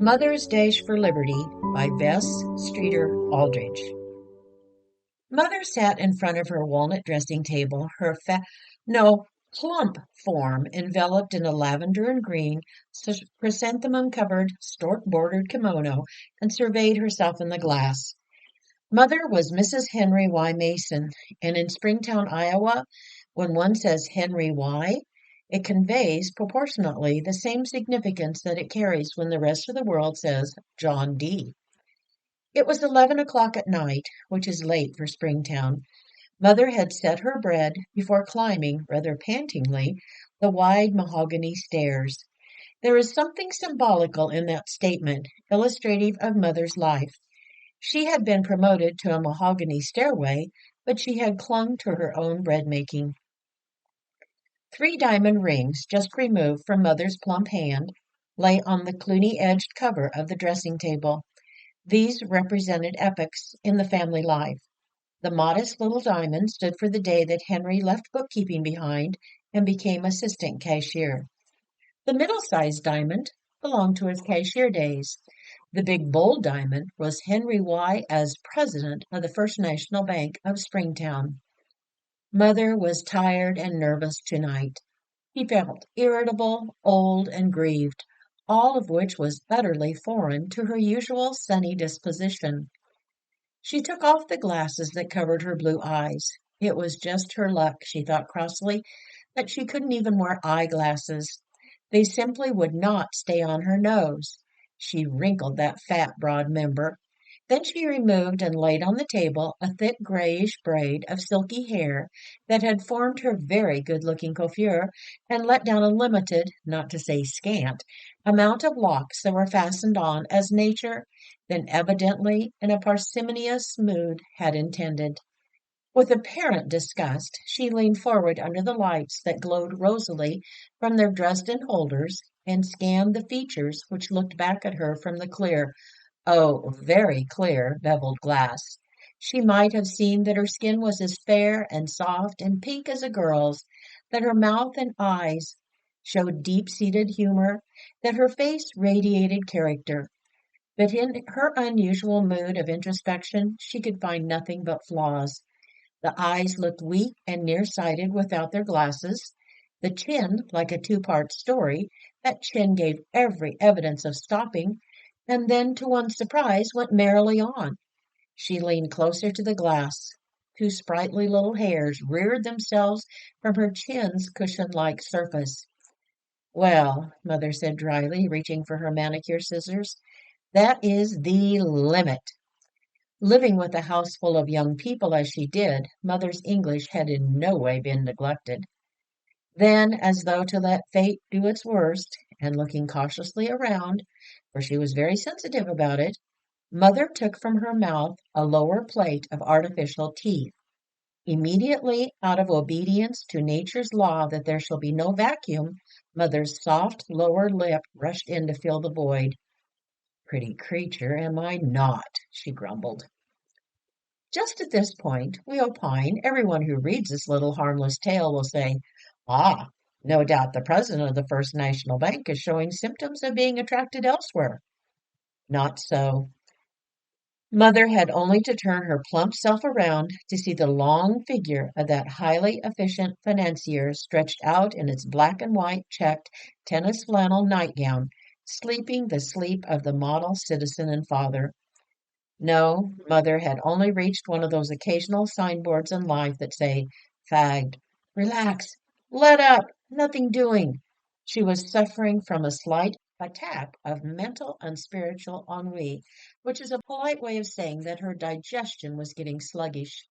Mother's Dash for Liberty by Bess Streeter Aldrich. Mother sat in front of her walnut dressing table, her plump form enveloped in a lavender and green, chrysanthemum-covered, stork-bordered kimono, and surveyed herself in the glass. Mother was Mrs. Henry Y. Mason, and in Springtown, Iowa, when one says Henry Y., it conveys proportionately the same significance that it carries when the rest of the world says John D. It was 11 o'clock at night, which is late for Springtown. Mother had set her bread before climbing, rather pantingly, the wide mahogany stairs. There is something symbolical in that statement, illustrative of Mother's life. She had been promoted to a mahogany stairway, but she had clung to her own bread making. 3 diamond rings, just removed from Mother's plump hand, lay on the Cluny-edged cover of the dressing table. These represented epochs in the family life. The modest little diamond stood for the day that Henry left bookkeeping behind and became assistant cashier. The middle-sized diamond belonged to his cashier days. The big bold diamond was Henry Y. as president of the First National Bank of Springtown. Mother was tired and nervous tonight. She felt irritable, old, and grieved, all of which was utterly foreign to her usual sunny disposition. She took off the glasses that covered her blue eyes. It was just her luck, she thought crossly, that she couldn't even wear eyeglasses. They simply would not stay on her nose. She wrinkled that fat, broad member. Then she removed and laid on the table a thick grayish braid of silky hair that had formed her very good-looking coiffure and let down a limited, not to say scant, amount of locks that were fastened on as nature, then evidently in a parsimonious mood, had intended. With apparent disgust, she leaned forward under the lights that glowed rosily from their Dresden holders and scanned the features which looked back at her from the clear, oh, very clear, beveled glass. She might have seen that her skin was as fair and soft and pink as a girl's, that her mouth and eyes showed deep-seated humor, that her face radiated character. But in her unusual mood of introspection, she could find nothing but flaws. The eyes looked weak and nearsighted without their glasses. The chin, like a two-part story, that chin gave every evidence of stopping, and then, to one's surprise, went merrily on. She leaned closer to the glass. 2 sprightly little hairs reared themselves from her chin's cushion-like surface. Well, Mother said dryly, reaching for her manicure scissors, that is the limit. Living with a house full of young people as she did, Mother's English had in no way been neglected. Then, as though to let fate do its worst, and looking cautiously around, for she was very sensitive about it, Mother took from her mouth a lower plate of artificial teeth. Immediately, out of obedience to nature's law that there shall be no vacuum, Mother's soft lower lip rushed in to fill the void. Pretty creature, am I not? She grumbled. Just at this point, we opine, everyone who reads this little harmless tale will say, "Ah, no doubt the president of the First National Bank is showing symptoms of being attracted elsewhere." Not so. Mother had only to turn her plump self around to see the long figure of that highly efficient financier stretched out in its black and white checked tennis flannel nightgown, sleeping the sleep of the model citizen and father. No, Mother had only reached one of those occasional signboards in life that say, "Fagged, relax, let up, nothing doing." She was suffering from a slight attack of mental and spiritual ennui, which is a polite way of saying that her digestion was getting sluggish.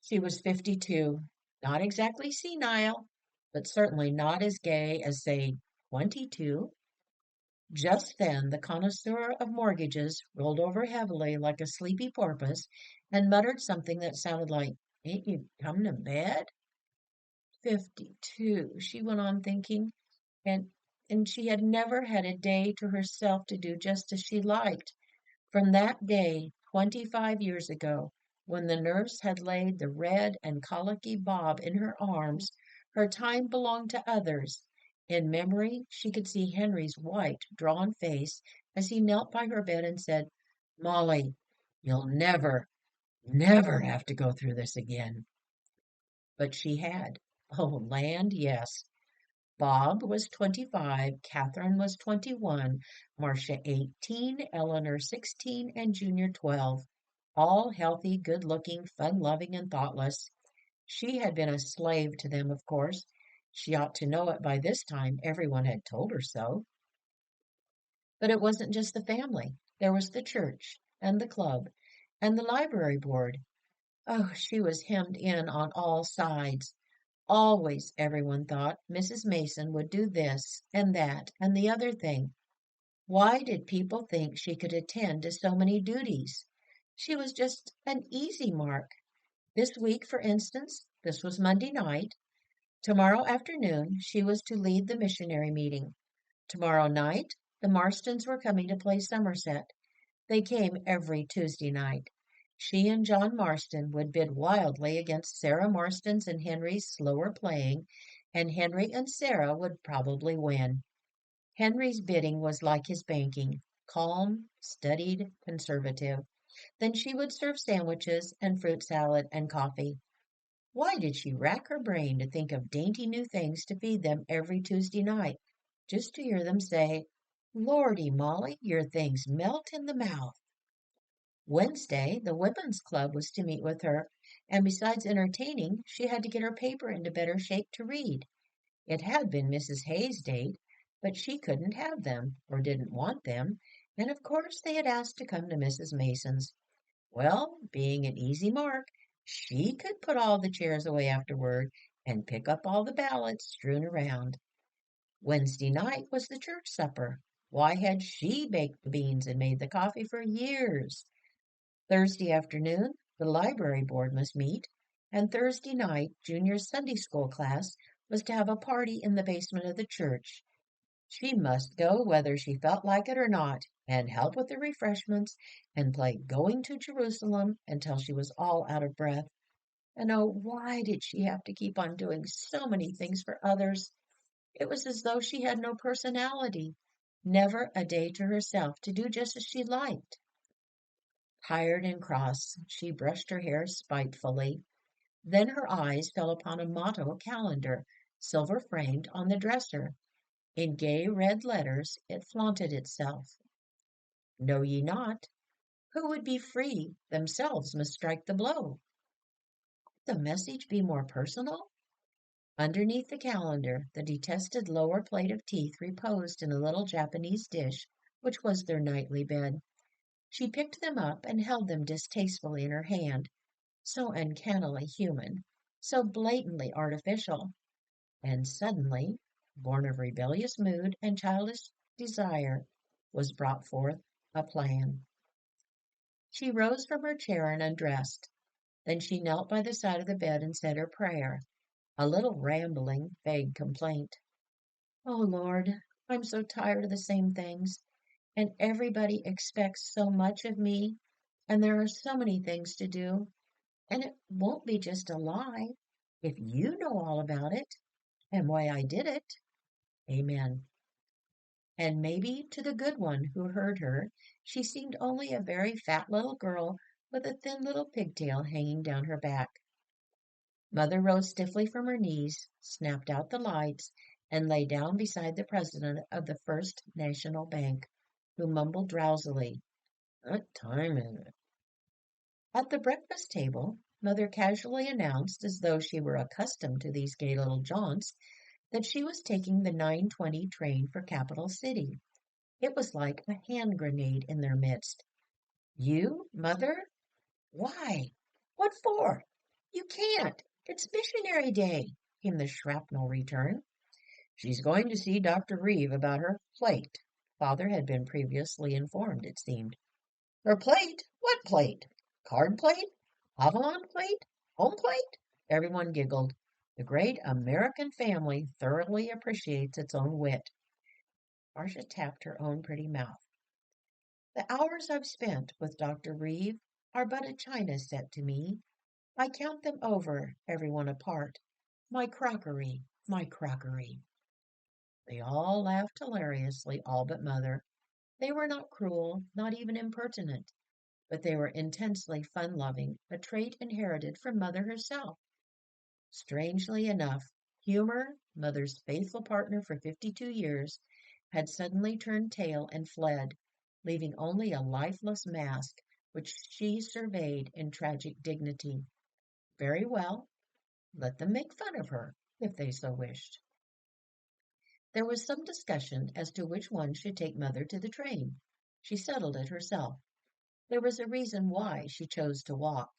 She was 52, not exactly senile, but certainly not as gay as, say, 22. Just then the connoisseur of mortgages rolled over heavily like a sleepy porpoise and muttered something that sounded like, "Ain't you come to bed?" 52, she went on thinking, and she had never had a day to herself to do just as she liked. From that day, 25 years ago, When the nurse had laid the red and colicky Bob in her arms, her time belonged to others. In memory, she could see Henry's white, drawn face as he knelt by her bed and said, "Molly, you'll never, never have to go through this again." But she had. Oh, land, yes. Bob was 25, Catherine was 21, Marcia 18, Eleanor 16, and Junior 12. All healthy, good-looking, fun-loving, and thoughtless. She had been a slave to them, of course. She ought to know it by this time. Everyone had told her so. But it wasn't just the family. There was the church, and the club, and the library board. Oh, she was hemmed in on all sides. Always, everyone thought, Mrs. Mason would do this and that and the other thing. Why did people think she could attend to so many duties? She was just an easy mark. This week, for instance, this was Monday night. Tomorrow afternoon, she was to lead the missionary meeting. Tomorrow night, the Marstons were coming to play Somerset. They came every Tuesday night. She and John Marston would bid wildly against Sarah Marston's and Henry's slower playing, and Henry and Sarah would probably win. Henry's bidding was like his banking, calm, studied, conservative. Then she would serve sandwiches and fruit salad and coffee. Why did she rack her brain to think of dainty new things to feed them every Tuesday night, just to hear them say, "Lordy, Molly, your things melt in the mouth." Wednesday, the women's club was to meet with her, and besides entertaining, she had to get her paper into better shape to read. It had been Mrs. Hayes' date, but she couldn't have them, or didn't want them, and of course they had asked to come to Mrs. Mason's. Well, being an easy mark, she could put all the chairs away afterward and pick up all the ballots strewn around. Wednesday night was the church supper. Why had she baked the beans and made the coffee for years? Thursday afternoon, the library board must meet, and Thursday night, Junior's Sunday school class was to have a party in the basement of the church. She must go whether she felt like it or not, and help with the refreshments, and play Going to Jerusalem until she was all out of breath. And oh, why did she have to keep on doing so many things for others? It was as though she had no personality, never a day to herself to do just as she liked. Tired and cross, she brushed her hair spitefully. Then her eyes fell upon a motto calendar, silver framed, on the dresser. In gay red letters it flaunted itself. Know ye not? Who would be free themselves must strike the blow. Could the message be more personal? Underneath the calendar, the detested lower plate of teeth reposed in a little Japanese dish, which was their nightly bed. She picked them up and held them distastefully in her hand, so uncannily human, so blatantly artificial. And suddenly, born of rebellious mood and childish desire, was brought forth a plan. She rose from her chair and undressed. Then she knelt by the side of the bed and said her prayer, a little rambling, vague complaint. Oh, Lord, I'm so tired of the same things, and everybody expects so much of me, and there are so many things to do, and it won't be just a lie if you know all about it and why I did it. Amen. And maybe to the good one who heard her, she seemed only a very fat little girl with a thin little pigtail hanging down her back. Mother rose stiffly from her knees, snapped out the lights, and lay down beside the president of the First National Bank, who mumbled drowsily, "What time is it?" At the breakfast table, Mother casually announced, as though she were accustomed to these gay little jaunts, that she was taking the 9:20 train for Capital City. It was like a hand grenade in their midst. "You, Mother? Why? What for? You can't. It's missionary day," came the shrapnel return. "She's going to see Dr. Reeve about her plate." Father had been previously informed, it seemed. "Her plate? What plate? Card plate? Avalon plate? Home plate?" Everyone giggled. The great American family thoroughly appreciates its own wit. Marcia tapped her own pretty mouth. "The hours I've spent with Dr. Reeve are but a china set to me. I count them over, every one apart. My crockery, my crockery. They all laughed hilariously, all but Mother. They were not cruel, not even impertinent, but they were intensely fun-loving, a trait inherited from Mother herself. Strangely enough, humor, Mother's faithful partner for 52 years, had suddenly turned tail and fled, leaving only a lifeless mask which she surveyed in tragic dignity. Very well, let them make fun of her, if they so wished. There was some discussion as to which one should take Mother to the train. She settled it herself. There was a reason why she chose to walk.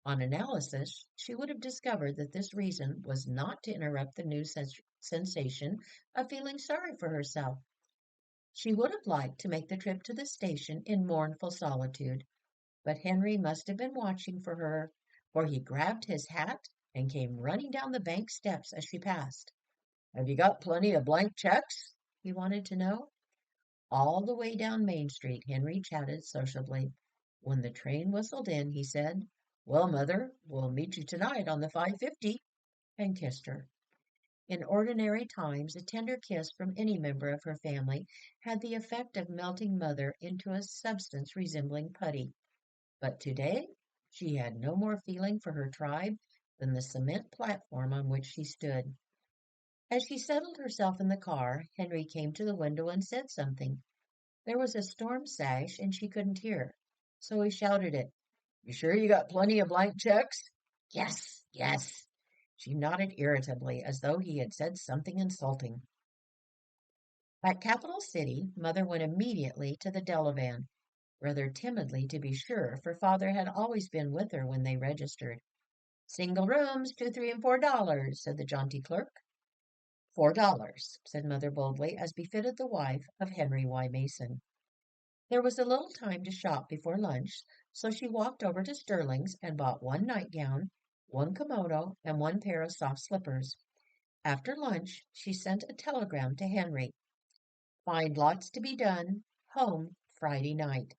On analysis, she would have discovered that this reason was not to interrupt the new sensation of feeling sorry for herself. She would have liked to make the trip to the station in mournful solitude, but Henry must have been watching for her, for he grabbed his hat and came running down the bank steps as she passed. "Have you got plenty of blank checks?" he wanted to know. All the way down Main Street, Henry chatted sociably. When the train whistled in, he said, "Well, Mother, we'll meet you tonight on the 5:50," and kissed her. In ordinary times, a tender kiss from any member of her family had the effect of melting Mother into a substance resembling putty. But today she had no more feeling for her tribe than the cement platform on which she stood. As she settled herself in the car, Henry came to the window and said something. There was a storm sash and she couldn't hear, so he shouted it. "You sure you got plenty of blank checks?" "Yes, yes." She nodded irritably, as though he had said something insulting. At Capital City, Mother went immediately to the Delavan, rather timidly to be sure, for Father had always been with her when they registered. "Single rooms, 2, 3, and $4," said the jaunty clerk. $4, said Mother boldly, as befitted the wife of Henry Y. Mason. There was a little time to shop before lunch, so she walked over to Sterling's and bought one nightgown, one kimono, and one pair of soft slippers. After lunch, she sent a telegram to Henry. "Find lots to be done. Home Friday night."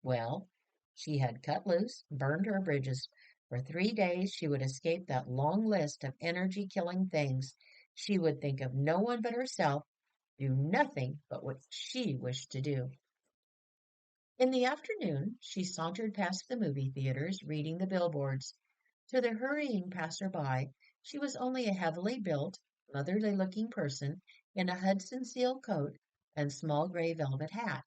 Well, she had cut loose, burned her bridges. For 3 days she would escape that long list of energy-killing things. She would think of no one but herself, do nothing but what she wished to do. In the afternoon, she sauntered past the movie theaters, reading the billboards. To the hurrying passer-by, she was only a heavily built, motherly-looking person in a Hudson seal coat and small gray velvet hat.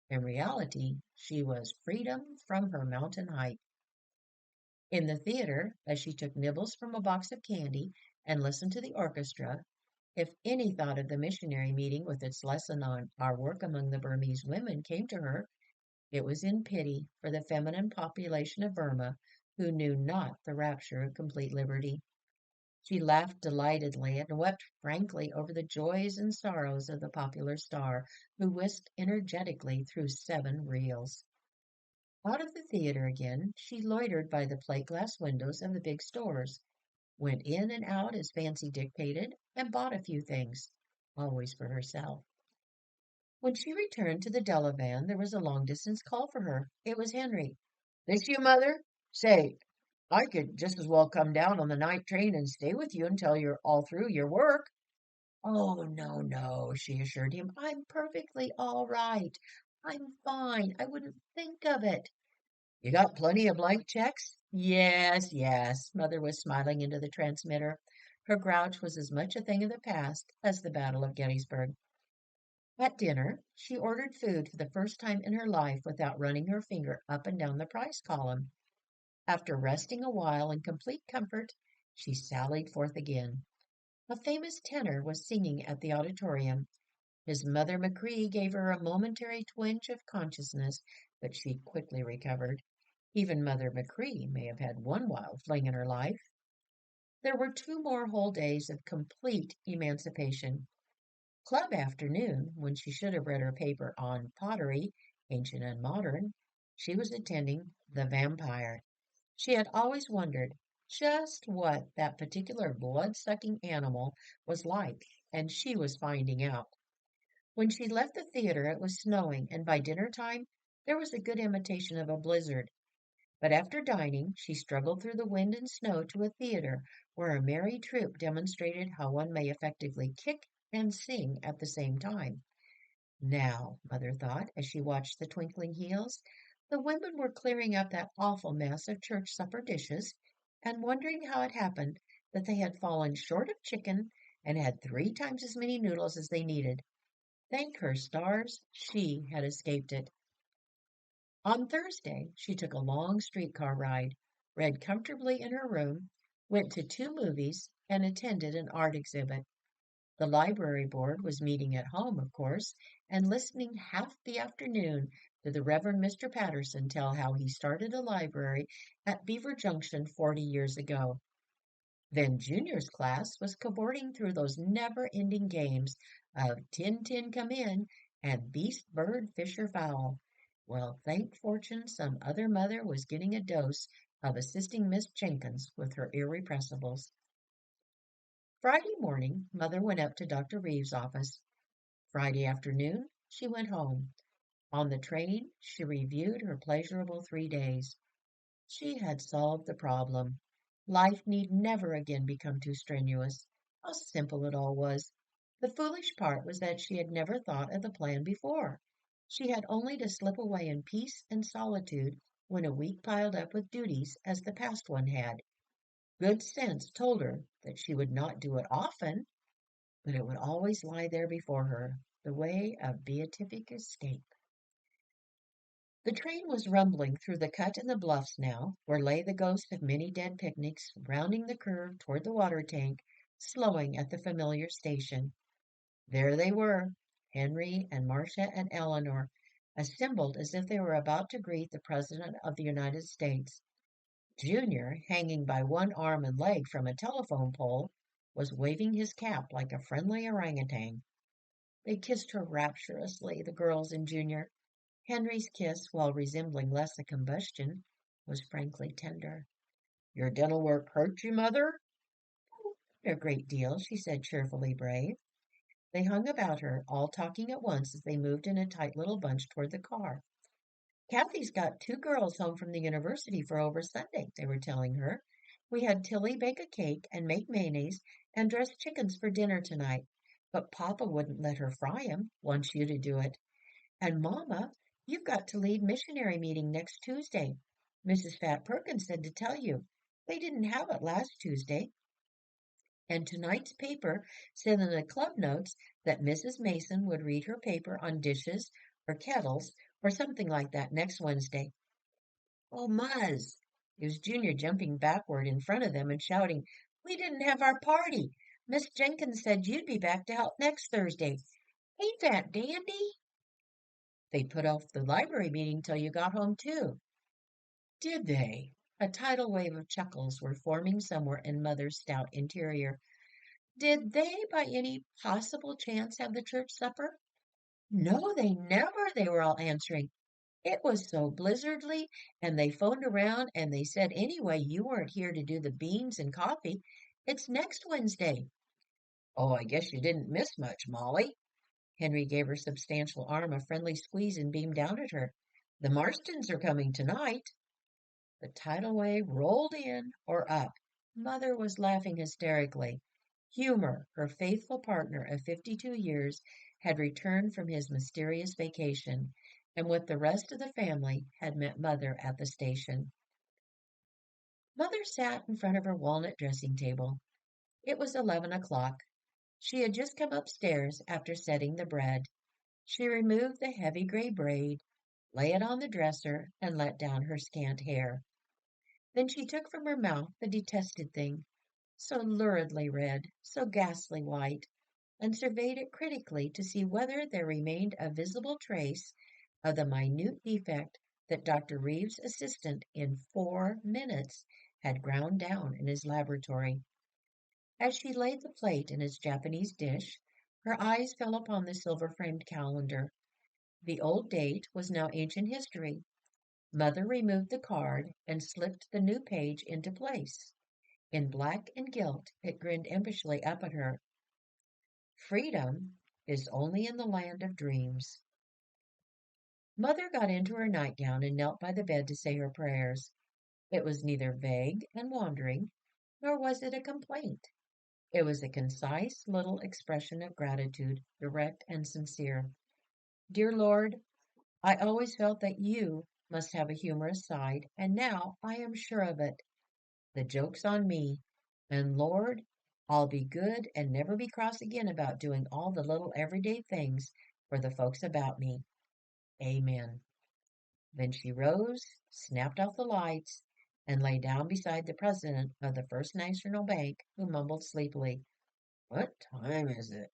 In reality, she was freedom from her mountain height. In the theater, as she took nibbles from a box of candy and listened to the orchestra, if any thought of the missionary meeting with its lesson on our work among the Burmese women came to her, it was in pity for the feminine population of Burma who knew not the rapture of complete liberty. She laughed delightedly and wept frankly over the joys and sorrows of the popular star who whisked energetically through 7 reels. Out of the theater again, she loitered by the plate glass windows of the big stores, went in and out as fancy dictated, and bought a few things, always for herself. When she returned to the Delavan, there was a long-distance call for her. It was Henry. "This you, Mother? Say, I could just as well come down on the night train and stay with you until you're all through your work." "Oh, no, no," she assured him. "I'm perfectly all right. I'm fine. I wouldn't think of it." "You got plenty of blank checks?" "Yes, yes." Mother was smiling into the transmitter. Her grouch was as much a thing of the past as the Battle of Gettysburg. At dinner, she ordered food for the first time in her life without running her finger up and down the price column. After resting a while in complete comfort, she sallied forth again. A famous tenor was singing at the auditorium. His mother Macree gave her a momentary twinge of consciousness, but she quickly recovered. Even Mother Macree may have had one wild fling in her life. There were 2 more whole days of complete emancipation. Club afternoon, when she should have read her paper on pottery, ancient and modern, she was attending The Vampire. She had always wondered just what that particular blood-sucking animal was like, and she was finding out. When she left the theater, it was snowing, and by dinner time there was a good imitation of a blizzard. But after dining, she struggled through the wind and snow to a theater where a merry troupe demonstrated how one may effectively kick and sing at the same time. Now, Mother thought as she watched the twinkling heels, the women were clearing up that awful mess of church supper dishes and wondering how it happened that they had fallen short of chicken and had 3 times as many noodles as they needed. Thank her stars, she had escaped it. On Thursday, she took a long streetcar ride, read comfortably in her room, went to 2 movies, and attended an art exhibit. The library board was meeting at home, of course, and listening half the afternoon to the Reverend Mr. Patterson tell how he started a library at Beaver Junction 40 years ago. Then Junior's class was cavorting through those never-ending games of Tin Tin Come In and Beast Bird Fisher Fowl. Well, thank fortune some other mother was getting a dose of assisting Miss Jenkins with her irrepressibles. Friday morning, Mother went up to Dr. Reeves' office. Friday afternoon, she went home. On the train, she reviewed her pleasurable 3 days. She had solved the problem. Life need never again become too strenuous. How simple it all was. The foolish part was that she had never thought of the plan before. She had only to slip away in peace and solitude when a week piled up with duties as the past one had. Good sense told her that she would not do it often, but it would always lie there before her, the way of beatific escape. The train was rumbling through the cut in the bluffs now, where lay the ghost of many dead picnics, rounding the curve toward the water tank, slowing at the familiar station. There they were, Henry and Marcia and Eleanor, assembled as if they were about to greet the President of the United States. Junior, hanging by one arm and leg from a telephone pole, was waving his cap like a friendly orangutan. They kissed her rapturously, the girls and Junior. Henry's kiss, while resembling less a combustion, was frankly tender. "Your dental work hurt you, Mother?" "A great deal," she said, cheerfully brave. They hung about her, all talking at once as they moved in a tight little bunch toward the car. "Kathy's got 2 girls home from the university for over Sunday," they were telling her. "We had Tilly bake a cake and make mayonnaise and dress chickens for dinner tonight, but Papa wouldn't let her fry 'em, wants you to do it. And Mama, you've got to lead missionary meeting next Tuesday. Mrs. Fat Perkins said to tell you. They didn't have it last Tuesday. And tonight's paper said in the club notes that Mrs. Mason would read her paper on dishes or kettles or something like that next Wednesday." "Oh, Muzz!" It was Junior jumping backward in front of them and shouting, "We didn't have our party. Miss Jenkins said you'd be back to help next Thursday. Ain't that dandy?" "They put off the library meeting till you got home, too." "Did they?" A tidal wave of chuckles were forming somewhere in Mother's stout interior. "Did they by any possible chance have the church supper?" "No, they never," they were all answering. "It was so blizzardly, and they phoned around and they said anyway you weren't here to do the beans and coffee. It's next Wednesday." "Oh, I guess you didn't miss much, Molly." Henry gave her substantial arm a friendly squeeze and beamed down at her. "The Marstons are coming tonight." The tidal wave rolled in or up. Mother was laughing hysterically. Humor, her faithful partner of 52 years, had returned from his mysterious vacation, and with the rest of the family had met Mother at the station. Mother sat in front of her walnut dressing table. It was 11 o'clock. She had just come upstairs after setting the bread. She removed the heavy gray braid, lay it on the dresser, and let down her scant hair. Then she took from her mouth the detested thing, so luridly red, so ghastly white, and surveyed it critically to see whether there remained a visible trace of the minute defect that Dr. Reeves' assistant in 4 minutes had ground down in his laboratory. As she laid the plate in its Japanese dish, her eyes fell upon the silver-framed calendar. The old date was now ancient history. Mother removed the card and slipped the new page into place. In black and gilt, it grinned impishly up at her. "Freedom is only in the land of dreams." Mother got into her nightgown and knelt by the bed to say her prayers. It was neither vague and wandering, nor was it a complaint. It was a concise little expression of gratitude, direct and sincere. Dear Lord, I always felt that you must have a humorous side, and now I am sure of it. The joke's on me. And Lord, I'll be good and never be cross again about doing all the little everyday things for the folks about me. Amen. Then she rose, snapped off the lights, and lay down beside the president of the First National Bank, who mumbled sleepily, "What time is it?"